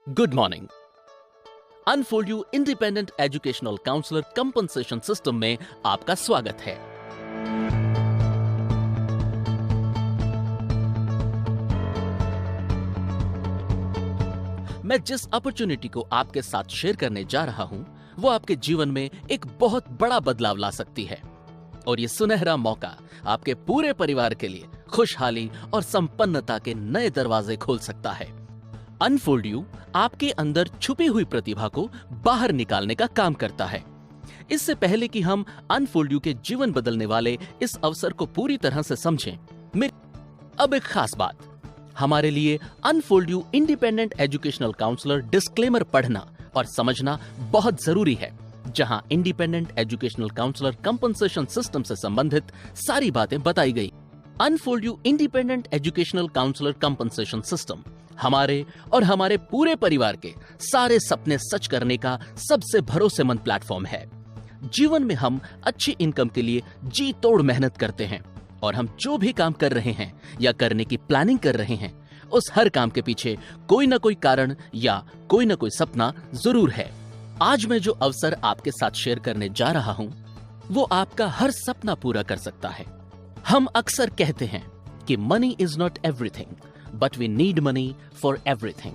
Good morning. Unfold you independent educational counsellor compensation system में आपका स्वागत है। मैं जिस अपॉर्चुनिटी को आपके साथ शेयर करने जा रहा हूं, वो आपके जीवन में एक बहुत बड़ा बदलाव ला सकती है और ये सुनहरा मौका आपके पूरे परिवार के लिए खुशहाली और संपन्नता के नए दरवाजे खोल सकता है। अनफोल्ड यू आपके अंदर छुपी हुई प्रतिभा को बाहर निकालने का काम करता है। इससे पहले कि हम अनफोल्ड यू के जीवन बदलने वाले इस अवसर को पूरी तरह से समझें, अब एक खास बात, हमारे लिए unfold you independent educational counsellor disclaimer पढ़ना और समझना बहुत जरूरी है, जहां independent educational counsellor compensation system से संबंधित सारी बातें बताई गई। Unfold you independent educational counsellor compensation system हमारे और हमारे पूरे परिवार के सारे सपने सच करने का सबसे भरोसेमंद प्लेटफॉर्म है। जीवन में हम अच्छी इनकम के लिए जी तोड़ मेहनत करते हैं और हम जो भी काम कर रहे हैं या करने की प्लानिंग कर रहे हैं, उस हर काम के पीछे कोई ना कोई कारण या कोई ना कोई सपना जरूर है। आज मैं जो अवसर आपके साथ शेयर करने जा रहा हूं, वो आपका हर सपना पूरा कर सकता है। हम अक्सर कहते हैं कि money is not everything but we need money for everything,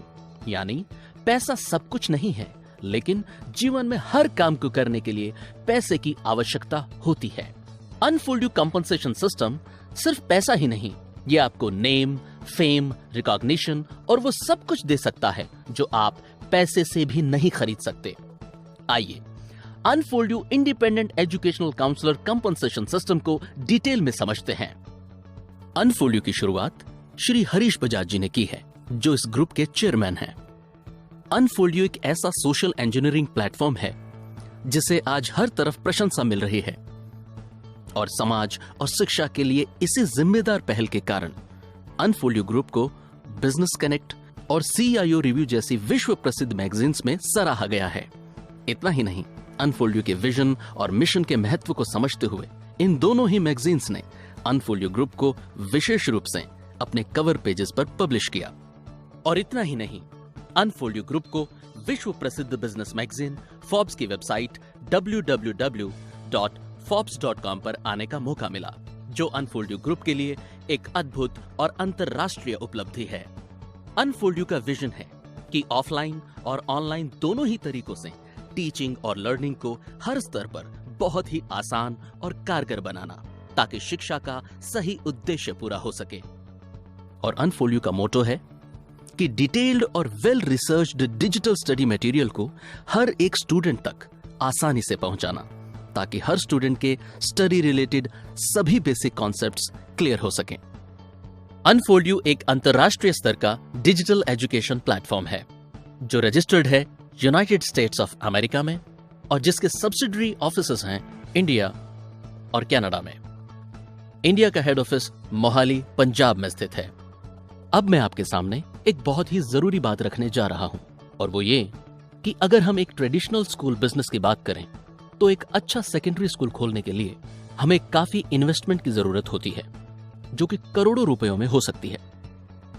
यानी पैसा सब कुछ नहीं है, लेकिन जीवन में हर काम को करने के लिए पैसे की आवश्यकता होती है। अनफोल्ड यू कंपनसेशन सिस्टम सिर्फ पैसा ही नहीं, ये आपको नेम, फेम, रिकॉग्निशन और वो सब कुछ दे सकता है जो आप पैसे से भी नहीं खरीद सकते। आइए unfold you independent educational counsellor compensation system को डिटेल में समझते हैं। अनफोल्ड यू की शुरुआत श्री हरीश बजाज जी ने की है, जो इस ग्रुप के चेयरमैन हैं। अनफोल्ड यू एक ऐसा सोशल इंजीनियरिंग प्लेटफॉर्म है जिसे आज हर तरफ प्रशंसा मिल रही है और समाज और शिक्षा के लिए इसी जिम्मेदार पहल के कारण अनफोल्ड यू ग्रुप को बिजनेस कनेक्ट और CIO रिव्यू जैसी विश्व प्रसिद्ध मैगजीन्स में सराहा गया है। इतना ही नहीं, अनफोल्ड यू के विजन और मिशन के महत्व को समझते हुए इन दोनों ही मैगजीन्स ने अनफोल्ड यू ग्रुप को विशेष रूप से अपने कवर पेजेस पर पब्लिश किया। और इतना ही नहीं, अनफोल्ड यू ग्रुप को विश्व प्रसिद्ध बिजनेस मैगजीन फोर्ब्स की वेबसाइट www.forbes.com पर आने का मौका मिला, जो अनफोल्ड यू ग्रुप के लिए एक अद्भुत और अंतरराष्ट्रीय उपलब्धि है। अनफोल्ड यू का विजन है कि ऑफलाइन और ऑनलाइन दोनों ही तरीकों से टीचिंग और लर्निंग को हर स्तर पर बहुत ही आसान और कारगर बनाना, ताकि शिक्षा का सही उद्देश्य पूरा हो सके। और अनफोल्ड यू का मोटो है कि डिटेल्ड और well researched digital study material को हर एक स्टूडेंट तक आसानी से पहुंचाना, ताकि हर स्टूडेंट के स्टडी रिलेटेड सभी बेसिक कॉन्सेप्ट्स क्लियर हो सकें। अनफोल्ड यू एक अंतरराष्ट्रीय स्तर का डिजिटल एजुकेशन प्लेटफॉर्म है, जो रजिस्टर्ड है यूनाइटेड स्टेट्स ऑफ अमेरिका में और जिसके सब्सिडरी ऑफिसेस हैं इंडिया और कनाडा में। इंडिया का हेड ऑफिस मोहाली, पंजाब में स्थित है। अब मैं आपके सामने एक बहुत ही जरूरी बात रखने जा रहा हूं, और वो ये कि अगर हम एक ट्रेडिशनल स्कूल बिजनेस की बात करें, तो एक अच्छा सेकेंडरी स्कूल खोलने के लिए हमें काफी इन्वेस्टमेंट की जरूरत होती है, जो कि करोड़ों रुपयों में हो सकती है,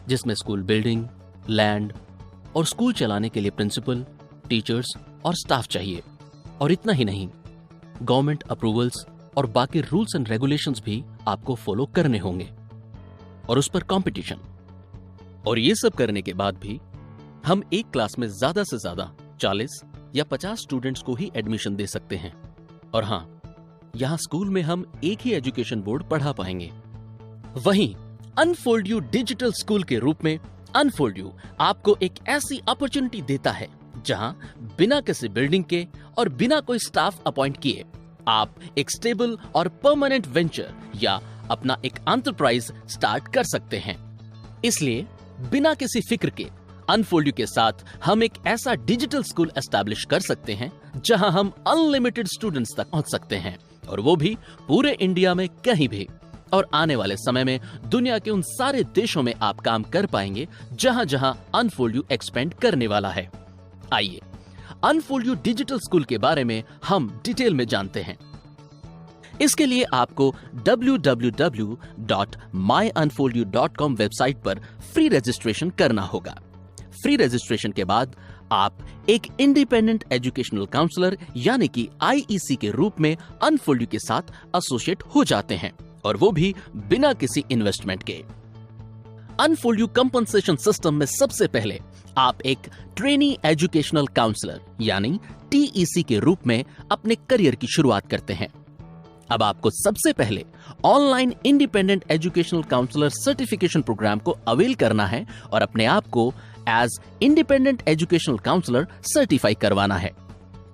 जिसमें स्कूल बिल्डिंग, लैंड और स्कूल चलाने के लिए प्रिंसिपल, टीचर्स और स्टाफ चाहिए। और इतना ही नहीं, गवर्नमेंट अप्रूवल्स और बाकी रूल्स एंड रेगुलेशंस भी आपको फॉलो करने होंगे, और उस पर कंपटीशन। और ये सब करने के बाद भी हम एक क्लास में ज्यादा से ज्यादा 40 या 50 स्टूडेंट्स को ही एडमिशन दे सकते हैं। और हां, यहां स्कूल में हम एक ही एजुकेशन बोर्ड पढ़ा पाएंगे। वहीं अनफोल्ड यू डिजिटल स्कूल के रूप में अनफोल्ड यू आपको एक ऐसी अपॉर्चुनिटी देता है जहां बिना किसी बिल्डिंग के और बिना कोई स्टाफ अपॉइंट किए आप एक स्टेबल और परमानेंट वेंचर या अपना एक एंटरप्राइज स्टार्ट कर सकते हैं। इसलिए बिना किसी फिक्र के अनफोल्ड यू के साथ हम एक ऐसा डिजिटल स्कूल एस्टैब्लिश कर सकते हैं जहां हम अनलिमिटेड स्टूडेंट्स तक पहुंच सकते हैं, और वो भी पूरे इंडिया में कहीं भी। और आने वाले समय में दुनिया के उन सारे देशों में आप काम कर पाएंगे जहां जहां अनफोल्ड यू एक्सपेंड करने वाला है। आइए अनफोल्ड यू डिजिटल स्कूल के बारे में हम डिटेल में जानते हैं। इसके लिए आपको www.myunfoldyou.com वेबसाइट पर फ्री रजिस्ट्रेशन करना होगा। फ्री रजिस्ट्रेशन के बाद आप एक इंडिपेंडेंट एजुकेशनल काउंसलर यानी कि आईईसी के रूप में अनफोल्ड यू के साथ एसोसिएट हो जाते हैं, और वो भी बिना किसी इन्वेस्टमेंट के। अनफोल्ड यू कंपनसेशन सिस्टम में सबसे पहले आप एक ट्रेनी एजुकेशनल काउंसलर यानी टीईसी के रूप में अपने करियर की शुरुआत करते हैं। अब आपको सबसे पहले online independent educational counsellor certification programme को अवेल करना है और अपने आप को as independent educational counsellor certify करवाना है।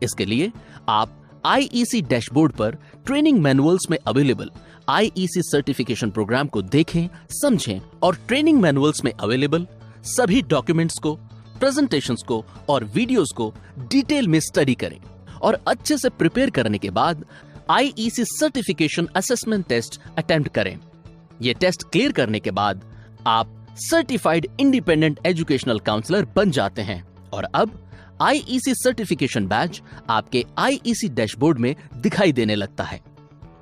इसके लिए आप आईईसी डैशबोर्ड पर ट्रेनिंग मैनुअल्स में अवेलेबल आईईसी सर्टिफिकेशन प्रोग्राम को देखें, समझें और ट्रेनिंग मैनुअल्स में अवेलेबल सभी डॉक्यूमेंट्स को, प्रेजेंटेशंस को और वीडियोस को डिटेल में स्टडी करें और अच्छे से प्रिपेयर करने के बाद IEC certification assessment test attempt करें। यह टेस्ट क्लियर करने के बाद आप सर्टिफाइड इंडिपेंडेंट एजुकेशनल काउंसलर बन जाते हैं और अब आईईसी सर्टिफिकेशन बैज आपके आईईसी डैशबोर्ड में दिखाई देने लगता है।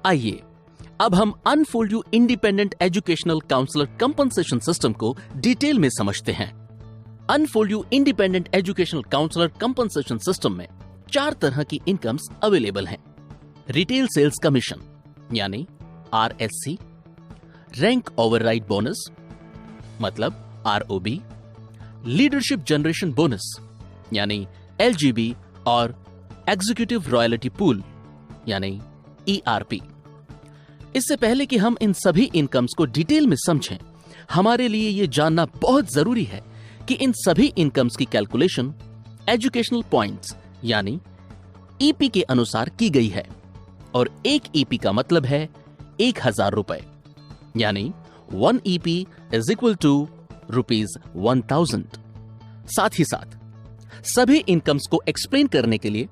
आइए अब हम unfold you independent educational counsellor compensation system को डिटेल में समझते हैं। Unfold you independent educational counsellor compensation system में 4 तरह की इनकम्स अवेलेबल हैं। रिटेल सेल्स कमीशन यानी आरएससी, रैंक ओवरराइड बोनस मतलब आरओबी, लीडरशिप जनरेशन बोनस यानी एलजीबी और एग्जीक्यूटिव रॉयल्टी पूल यानी ईआरपी। इससे पहले कि हम इन सभी इनकम्स को डिटेल में समझें, हमारे लिए यह जानना बहुत जरूरी है कि इन सभी इनकम्स की कैलकुलेशन एजुकेशनल पॉइंट्स यानी ईपी के अनुसार की गई है और एक ईपी का मतलब है 1000 रुपए यानी 1 EP is equal to ₹1000। साथ ही साथ सभी इनकम्स को एक्सप्लेन करने के लिए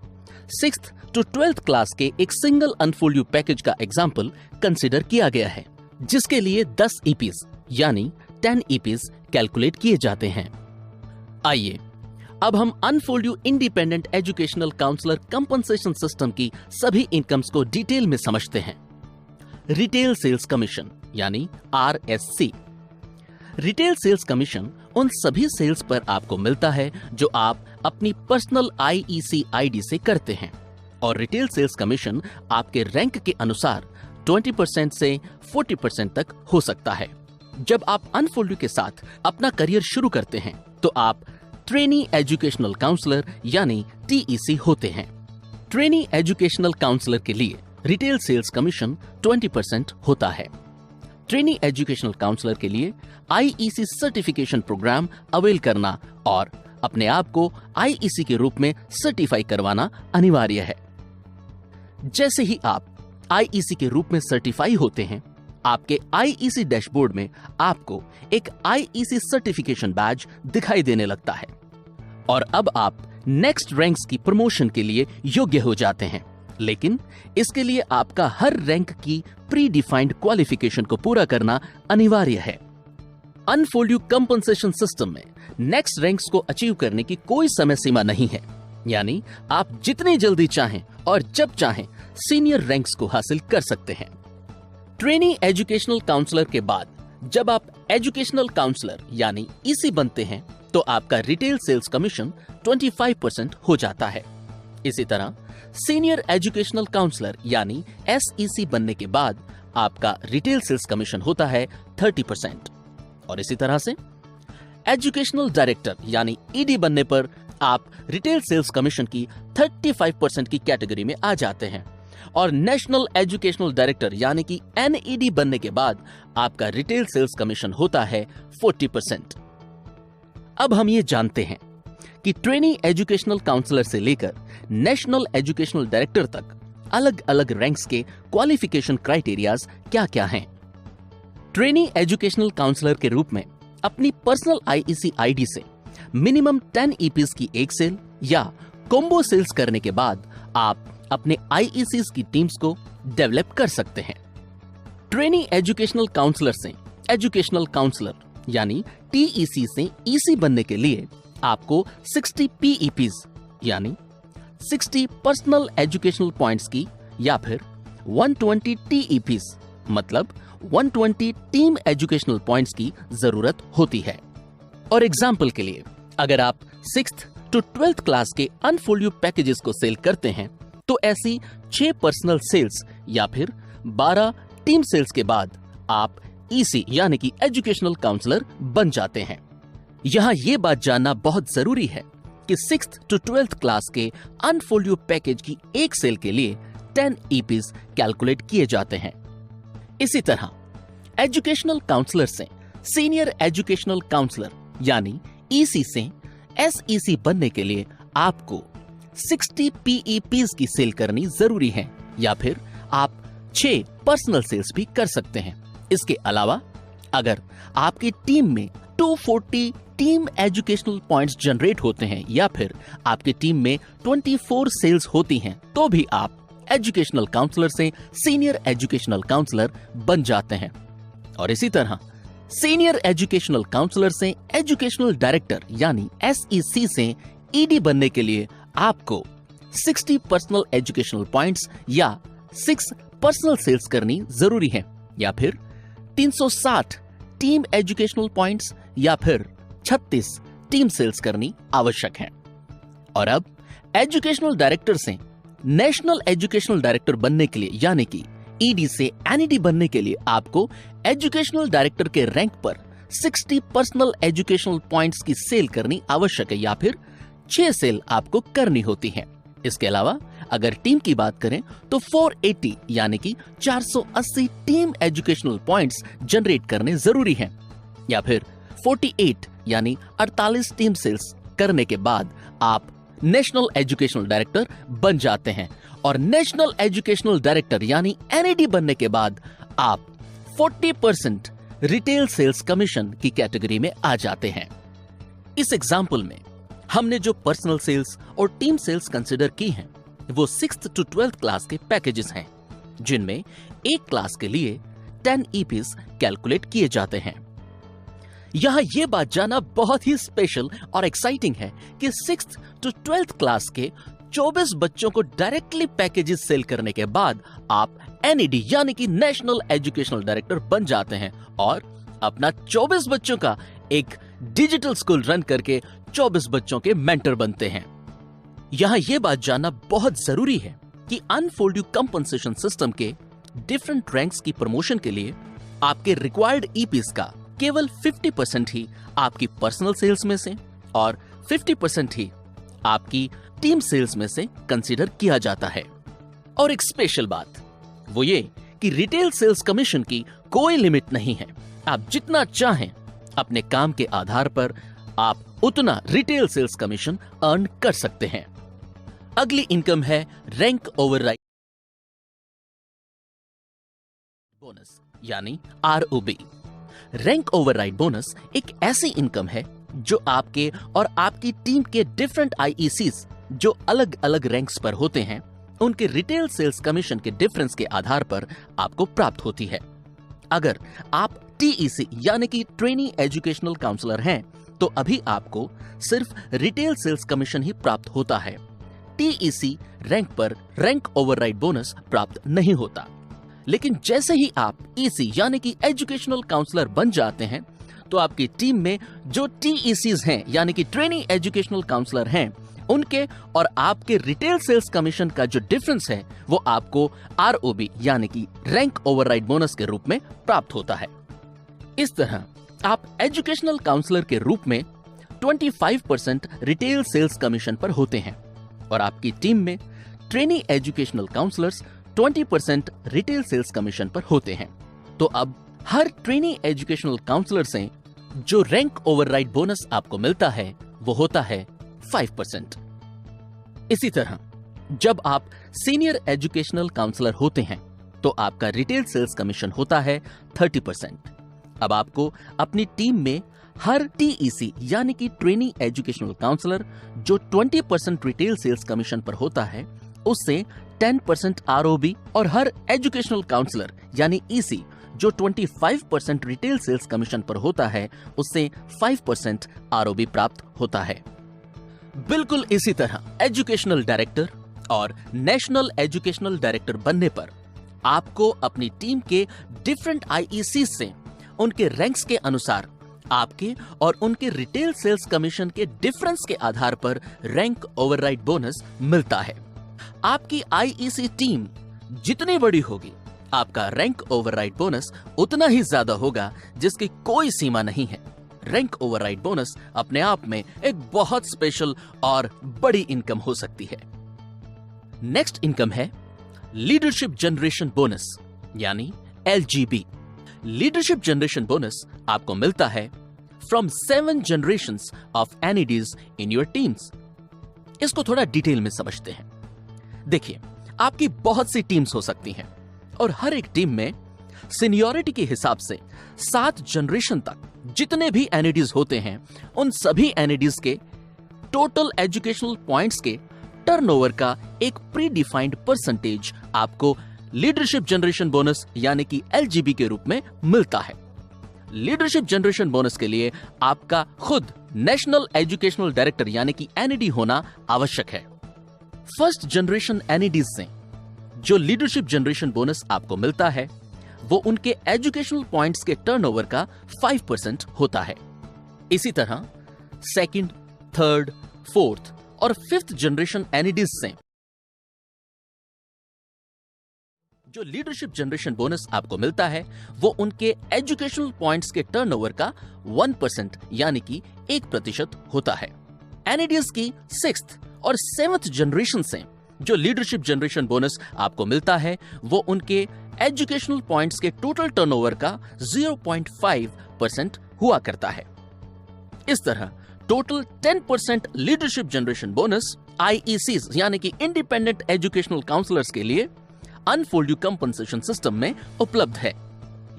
6th to 12th क्लास के एक सिंगल अनफोल्ड यू पैकेज का एग्जाम्पल कंसिडर किया गया है, जिसके लिए 10 EPs यानी 10 EPs कैलकुलेट किए जाते हैं। आइए अब हम unfold you independent educational counsellor compensation system की सभी इनकम्स को डिटेल में समझते हैं। रिटेल सेल्स कमीशन यानी आरएससी। रिटेल सेल्स कमीशन उन सभी सेल्स पर आपको मिलता है जो आप अपनी पर्सनल आईईसी आईडी से करते हैं, और रिटेल सेल्स कमीशन आपके रैंक के अनुसार 20% से 40% तक हो सकता है। जब आप अनफोल्ड यू के साथ अपना करियर शुरू करते हैं तो आप ट्रेनी एजुकेशनल काउंसलर यानी टीईसी होते हैं। ट्रेनी एजुकेशनल काउंसलर के लिए रिटेल सेल्स कमीशन 20% होता है। ट्रेनी एजुकेशनल काउंसलर के लिए आईईसी सर्टिफिकेशन प्रोग्राम अवेल करना और अपने आप को आईईसी के रूप में सर्टिफाई करवाना अनिवार्य है। जैसे ही आप आईईसी के रूप में सर्टिफाई होते हैं, आपके आईईसी डैशबोर्ड में आपको एक आईईसी सर्टिफिकेशन बैज दिखाई देने लगता है और अब आप नेक्स्ट रैंक्स की प्रमोशन के लिए योग्य हो जाते हैं। लेकिन इसके लिए आपका हर रैंक की प्री डिफाइंड क्वालिफिकेशन को पूरा करना अनिवार्य है। अनफोल्ड यू कंपनसेशन सिस्टम में नेक्स्ट रैंक्स को अचीव करने की कोई समय सीमा नहीं है, यानी आप जितनी जल्दी चाहें और जब चाहें सीनियर रैंक्स को हासिल कर सकते हैं। ट्रेनी एजुकेशनल काउंसलर के बाद जब आप एजुकेशनल काउंसलर यानी ईसी बनते हैं तो आपका रिटेल सेल्स कमीशन 25% हो जाता है। इसी तरह सीनियर एजुकेशनल काउंसलर यानी एसईसी बनने के बाद आपका रिटेल सेल्स कमीशन होता है 30%। और इसी तरह से एजुकेशनल डायरेक्टर यानी ईडी बनने पर आप रिटेल सेल्स कमीशन की 35% की कैटेगरी में आ जाते हैं और नेशनल एजुकेशनल डायरेक्टर यानी कि एनईडी बनने के बाद आपका रिटेल सेल्स कमीशन होता है 40%। अब हम ये जानते हैं कि ट्रेनी एजुकेशनल काउंसलर से लेकर नेशनल एजुकेशनल डायरेक्टर तक अलग अलग रैंक्स के क्वालिफिकेशन क्राइटेरियाज क्या क्या हैं। ट्रेनी एजुकेशनल काउंसलर के रूप में अपनी पर्सनल आईईसी आईडी से मिनिमम 10 ईपीज की एक सेल या कॉम्बो सेल्स करने के बाद आप अपने आईईसीज की टीम्स को डेवलप कर सकते हैं। ट्रेनी एजुकेशनल काउंसलर से एजुकेशनल काउंसलर यानी टीईसी से ईसी बनने के लिए आपको 60 पीईपीज यानी 60 पर्सनल एजुकेशनल पॉइंट्स की या फिर 120 टीईपीज मतलब 120 टीम एजुकेशनल पॉइंट्स की जरूरत होती है। और एग्जाम्पल के लिए अगर आप 6th to 12th क्लास के अनफोल्ड पैकेजेस को सेल करते हैं तो ऐसी 6 पर्सनल सेल्स या फिर 12 टीम सेल्स के बाद आप ईसी यानी कि एजुकेशनल काउंसलर बन जाते हैं। यहां यह बात जानना बहुत जरूरी है कि 6th to 12th क्लास के अनफोल्ड पैकेज की एक सेल के लिए 10 ईपीज कैलकुलेट किए जाते हैं। इसी तरह एजुकेशनल काउंसलर से सीनियर एजुकेशनल काउंसलर यानी ईसी से एसईसी बनने के लिए आपको 60 पीईपीज की सेल करनी जरूरी है या फिर आप 6 पर्सनल सेल्स भी कर सकते हैं। इसके अलावा अगर आपकी टीम में 240 टीम एजुकेशनल पॉइंट्स जनरेट होते हैं या फिर आपकी टीम में 24 सेल्स होती हैं तो भी आप एजुकेशनल काउंसलर से सीनियर एजुकेशनल काउंसलर बन जाते हैं। और इसी तरह सीनियर एजुकेशनल काउंसलर से एजुकेशनल डायरेक्टर यानी एसईसी से ईडी बनने के लिए आपको 60 पर्सनल एजुकेशनल पॉइंट्स या 6 पर्सनल सेल्स करनी जरूरी है या फिर 360 टीम एजुकेशनल पॉइंट्स या फिर 36 टीम सेल्स करनी आवश्यक है। और अब एजुकेशनल डायरेक्टर से नेशनल एजुकेशनल डायरेक्टर बनने के लिए यानी कि ईडी से एनईडी बनने के लिए आपको एजुकेशनल डायरेक्टर के रैंक पर 60 पर्सनल एजुकेशनल पॉइंट्स की सेल करनी आवश्यक है या फिर 6 सेल आपको करनी होती है। इसके अलावा अगर टीम की बात करें तो 480 यानी कि 480 टीम एजुकेशनल पॉइंट्स जनरेट करने जरूरी हैं या फिर 48 यानी 48 टीम सेल्स करने के बाद आप नेशनल एजुकेशनल डायरेक्टर बन जाते हैं। और नेशनल एजुकेशनल डायरेक्टर यानी एनईडी बनने के बाद आप 40% रिटेल सेल्स कमीशन की कैटेगरी में आ जाते हैं। इस एग्जाम्पल में हमने जो पर्सनल सेल्स और टीम सेल्स कंसिडर की हैं वो 6th to 12th क्लास के पैकेजेस हैं जिनमें एक क्लास के लिए 10 ईपीज कैलकुलेट किए जाते हैं। यहां यह बात जानना बहुत ही स्पेशल और एक्साइटिंग है कि 6th to 12th क्लास के 24 बच्चों को डायरेक्टली पैकेजेस सेल करने के बाद आप एनईडी यानी कि नेशनल एजुकेशनल डायरेक्टर बन जाते हैं और अपना 24 बच्चों का एक डिजिटल स्कूल रन करके 24 बच्चों के मेंटर बनते हैं। यहां यह बात जानना बहुत जरूरी है कि अनफोल्ड कंपनसेशन सिस्टम के डिफरेंट रैंक्स की प्रमोशन के लिए आपके रिक्वायर्ड ईपीज का केवल 50% ही आपकी पर्सनल सेल्स में से और 50% ही आपकी टीम सेल्स में से कंसीडर किया जाता है। और एक स्पेशल बात वो ये कि रिटेल सेल्स कमीशन की कोई लिमिट नहीं है। आप जितना चाहें अपने काम के आधार पर आप उतना रिटेल सेल्स कमीशन अर्न कर सकते हैं। अगली इनकम है रैंक ओवरराइड बोनस यानी आरओबी। रैंक ओवरराइड बोनस एक ऐसी इनकम है जो आपके और आपकी टीम के डिफरेंट आईईसीज जो अलग अलग रैंक्स पर होते हैं उनके रिटेल सेल्स कमीशन के डिफरेंस के आधार पर आपको प्राप्त होती है। अगर आप टीईसी यानी कि ट्रेनी एजुकेशनल काउंसलर हैं तो अभी आपको सिर्फ रिटेल सेल्स कमीशन ही प्राप्त होता है। टीईसी रैंक पर रैंक ओवरराइड बोनस प्राप्त नहीं होता। लेकिन जैसे ही आप ईसी यानी कि एजुकेशनल काउंसलर बन जाते हैं तो आपकी टीम में जो टीईसीज हैं यानी कि ट्रेनी एजुकेशनल काउंसलर हैं उनके और आपके रिटेल सेल्स कमीशन का जो डिफरेंस है वो आपको आरओबी यानी कि रैंक ओवरराइड बोनस के रूप में प्राप्त होता है। इस तरह आप एजुकेशनल काउंसलर के रूप में 25% रिटेल सेल्स कमीशन पर होते हैं और आपकी टीम में trainee educational counsellors 20% retail sales commission पर होते हैं। तो अब हर ट्रेनी एजुकेशनल काउंसलर से जो रैंक ओवरराइड बोनस आपको मिलता है वो होता है 5%। इसी तरह जब आप सीनियर एजुकेशनल काउंसलर होते हैं तो आपका रिटेल सेल्स कमीशन होता है 30%। अब आपको अपनी टीम में हर टीईसी यानी कि ट्रेनी एजुकेशनल काउंसलर जो 20% रिटेल सेल्स कमीशन पर होता है उससे 10% आरओबी और हर एजुकेशनल काउंसलर यानी ईसी जो 25% रिटेल सेल्स कमीशन पर होता है उससे 5% आरओबी प्राप्त होता है। बिल्कुल इसी तरह एजुकेशनल डायरेक्टर और नेशनल एजुकेशनल डायरेक्टर बनने पर आपको अपनी टीम के डिफरेंट आईईसी से उनके रैंक्स के अनुसार आपके और उनके रिटेल सेल्स कमीशन के डिफरेंस के आधार पर रैंक ओवरराइड बोनस मिलता है। आपकी आईईसी टीम जितनी बड़ी होगी, आपका रैंक ओवरराइड बोनस उतना ही ज्यादा होगा, जिसकी कोई सीमा नहीं है। रैंक ओवरराइड बोनस अपने आप में एक बहुत स्पेशल और बड़ी इनकम हो सकती है। नेक्स्ट इनकम है लीडरशिप जनरेशन बोनस, यानी एलजीबी। लीडरशिप जनरेशन बोनस आपको मिलता है from 7 generations of NEDs in your teams. इसको थोड़ा डिटेल में समझते हैं। देखिए, आपकी बहुत सी टीम्स हो सकती हैं और हर एक टीम में सीनियरिटी के हिसाब से 7 जनरेशन तक जितने भी एनईडीज होते हैं, उन सभी एनईडीज के टोटल एजुकेशनल पॉइंट्स के टर्नओवर का एक प्री डिफाइंड परसेंटेज आपको लीडरशिप जनरेशन बोनस यानी कि एलजीबी के रूप में मिलता है। लीडरशिप जनरेशन बोनस के लिए आपका खुद नेशनल एजुकेशनल डायरेक्टर यानी कि एनईडी होना आवश्यक है। फर्स्ट जनरेशन एनईडीज से जो लीडरशिप जनरेशन बोनस आपको मिलता है, वो उनके एजुकेशनल पॉइंट्स के टर्नओवर का 5% होता है। इसी तरह सेकंड, थर्ड, फोर्थ और फिफ्थ जनरेशन एनईडीज से जो लीडरशिप जनरेशन बोनस आपको मिलता है, वो उनके एजुकेशनल पॉइंट्स के टर्नओवर का 1% यानी कि 1% होता है। एनईडीज की सिक्स्थ और सेवंथ जनरेशन से जो लीडरशिप जनरेशन बोनस आपको मिलता है, वो उनके एजुकेशनल पॉइंट्स के टोटल टर्नओवर का 0.5% हुआ करता है। इस तरह टोटल 10% लीडरशिप जनरेशन बोनस आईईसीज यानी कि इंडिपेंडेंट एजुकेशनल काउंसलर्स के लिए अनफोल्ड यू कंपनसेशन सिस्टम में उपलब्ध है।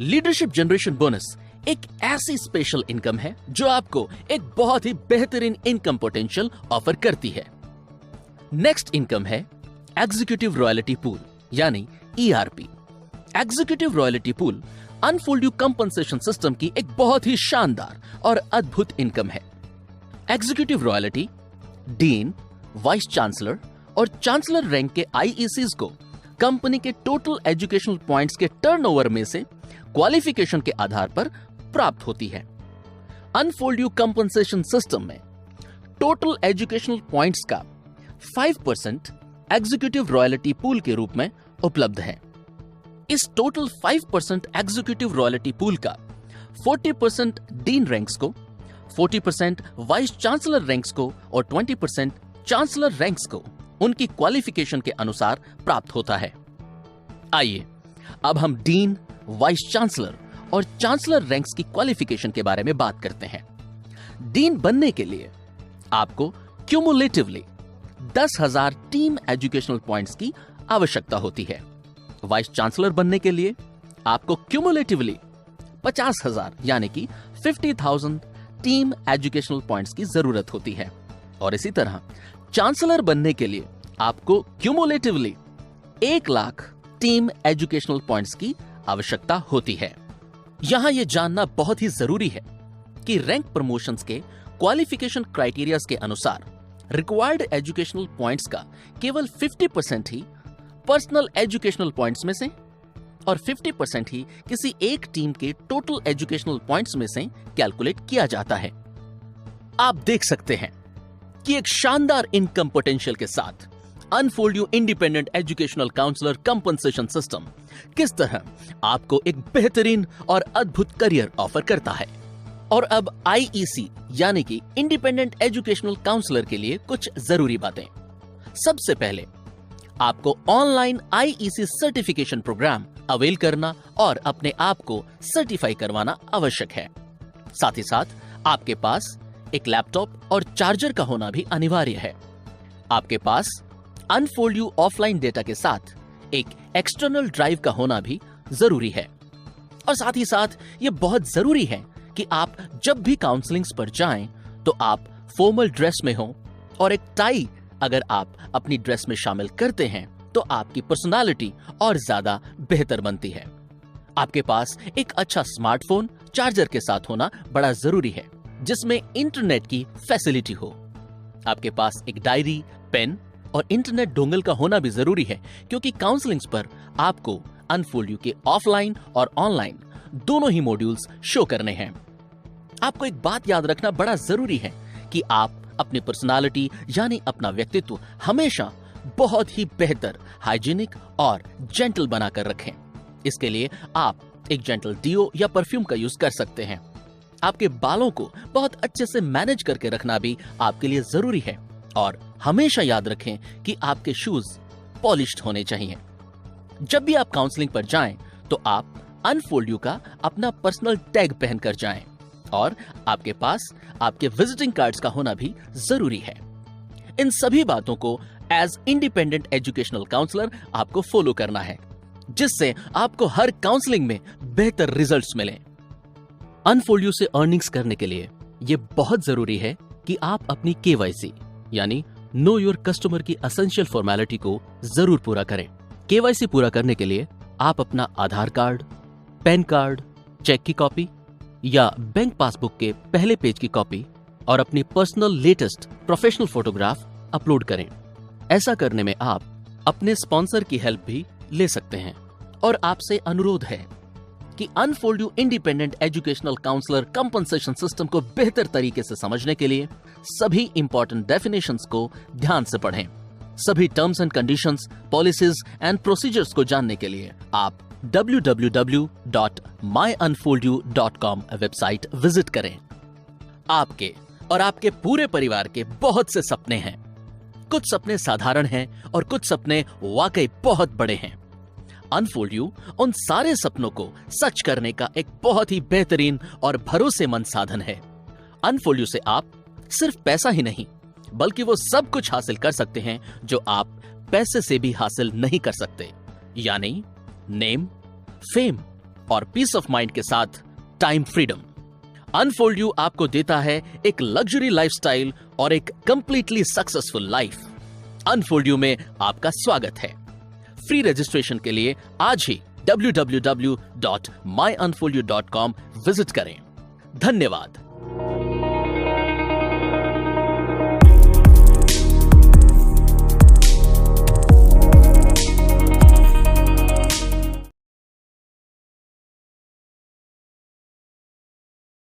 लीडरशिप जनरेशन बोनस एक ऐसी स्पेशल इनकम है जो आपको एक बहुत ही बेहतरीन इनकम पोटेंशियल ऑफर करती है। नेक्स्ट इनकम है एग्जीक्यूटिव रॉयल्टी पूल यानी ERP. Executive royalty pool unfold you compensation system की एक बहुत ही शानदार और अद्भुत इनकम है। Executive royalty dean, vice chancellor और चांसलर रैंक के आईईसीज को कंपनी के टोटल एजुकेशनल पॉइंट्स के टर्नओवर में से क्वालिफिकेशन के आधार पर प्राप्त होती है। अनफोल्ड यू कंपनसेशन सिस्टम में टोटल एजुकेशनल पॉइंट्स का 5% एग्जीक्यूटिव रॉयल्टी पूल के रूप में उपलब्ध है। इस टोटल 5% एग्जीक्यूटिव रॉयल्टी पूल का 40% डीन रैंक्स को, 40% वाइस चांसलर रैंक्स को और 20% चांसलर रैंक्स को उनकी क्वालिफिकेशन के अनुसार प्राप्त होता है। आइए अब हम डीन, वाइस चांसलर और चांसलर रैंक्स की क्वालिफिकेशन के बारे में बात करते हैं। डीन बनने के लिए आपको क्यूमुलेटिवली 10,000 टीम एजुकेशनल पॉइंट्स की आवश्यकता होती है। वाइस चांसलर बनने के लिए आपको क्यूमुलेटिवली 50,000 यानी कि 50,000 टीम एजुकेशनल पॉइंट्स की जरूरत होती है। और इसी तरह चांसलर बनने के लिए आपको cumulatively 1 lakh team educational points की आवश्यकता होती है। यहां यह जानना बहुत ही जरूरी है कि रैंक प्रमोशंस के क्वालिफिकेशन क्राइटेरियाज के अनुसार रिक्वायर्ड एजुकेशनल पॉइंट्स का केवल 50% ही पर्सनल एजुकेशनल पॉइंट्स में से और 50% ही किसी एक टीम के टोटल एजुकेशनल पॉइंट्स में से कैलकुलेट किया जाता है। आप देख सकते हैं कि एक शानदार इनकम पोटेंशियल के साथ unfold you independent educational counsellor compensation system किस तरह आपको एक बेहतरीन और अद्भुत करियर ऑफर करता है। और अब आईईसी यानी कि इंडिपेंडेंट एजुकेशनल काउंसलर के लिए कुछ जरूरी बातें। सबसे पहले आपको online IEC certification programme avail करना और अपने आप को सर्टिफाई करवाना आवश्यक है। साथ ही साथ आपके पास एक लैपटॉप और चार्जर का होना भी अनिवार्य है। आपके पास अनफोल्ड यू ऑफलाइन डेटा के साथ एक एक्सटर्नल ड्राइव का होना भी जरूरी है। और साथ ही साथ यह बहुत जरूरी है कि आप जब भी काउंसलिंग्स पर जाएं तो आप फॉर्मल ड्रेस में हो और एक टाई अगर आप अपनी ड्रेस में शामिल करते हैं तो आपकी पर्सनालिटी और ज्यादा बेहतर बनती है। आपके पास एक अच्छा स्मार्टफोन चार्जर के साथ होना बड़ा जरूरी है जिसमें इंटरनेट की फैसिलिटी हो। आपके पास एक डायरी, पेन और इंटरनेट डोंगल का होना भी जरूरी है क्योंकि काउंसलिंग्स पर आपको अनफोल्ड यू के ऑफलाइन और ऑनलाइन दोनों ही मॉड्यूल्स शो करने हैं। आपको एक बात याद रखना बड़ा जरूरी है कि आप अपनी पर्सनालिटी यानी अपना व्यक्तित्व हमेशा बहुत ही बेहतर, हाइजीनिक और जेंटल बनाकर रखें। इसके लिए आप एक जेंटल डियो या परफ्यूम का यूज कर सकते हैं। आपके बालों को बहुत अच्छे से मैनेज करके रखना भी आपके लिए जरूरी है और हमेशा याद रखें कि आपके शूज पॉलिश्ड होने चाहिए। जब भी आप काउंसलिंग पर जाएं तो आप अनफोल्ड यू का अपना पर्सनल टैग पहनकर जाएं और आपके पास आपके विजिटिंग कार्ड्स का होना भी जरूरी है। इन सभी बातों को एज इंडिपेंडेंट एजुकेशनल काउंसलर आपको फॉलो करना है, जिससे आपको हर काउंसलिंग में बेहतर रिजल्ट्स मिलें। अनफोल्ड यू से अर्निंग्स करने के लिए यह बहुत जरूरी है कि आप अपनी केवाईसी यानी नो योर कस्टमर की एसेंशियल फॉर्मेलिटी को जरूर पूरा करें। केवाईसी पूरा करने के लिए आप अपना आधार कार्ड, पैन कार्ड, चेक की कॉपी या बैंक पासबुक के पहले पेज की कॉपी और अपनी personal latest professional photograph upload करें। ऐसा करने में आप अपने स्पॉन्सर की हेल्प भी ले सकते हैं और आपसे अनुरोध है कि unfold you independent educational counsellor compensation system को बेहतर तरीके से समझने के लिए सभी इंपॉर्टेंट डेफिनेशंस को ध्यान से पढ़ें। सभी terms and conditions, policies and procedures को जानने के लिए आप www.myunfoldyou.com वेबसाइट विजिट करें। आपके और आपके पूरे परिवार के बहुत से सपने हैं। कुछ सपने साधारण हैं और कुछ सपने वाकई बहुत बड़े हैं। अनफोल्ड यू उन सारे सपनों को सच करने का एक बहुत ही बेहतरीन और भरोसेमंद साधन है। अनफोल्ड यू से आप सिर्फ पैसा ही नहीं बल्कि वो सब कुछ हासिल कर सकते हैं जो आप पैसे से भी हासिल नहीं कर सकते, यानी नेम, फेम और पीस ऑफ माइंड के साथ टाइम फ्रीडम। अनफोल्ड यू आपको देता है एक लग्जरी लाइफस्टाइल और एक completely successful life. Unfold you में आपका स्वागत है। फ्री रजिस्ट्रेशन के लिए आज ही www.myunfoldyou.com विजिट करें। धन्यवाद।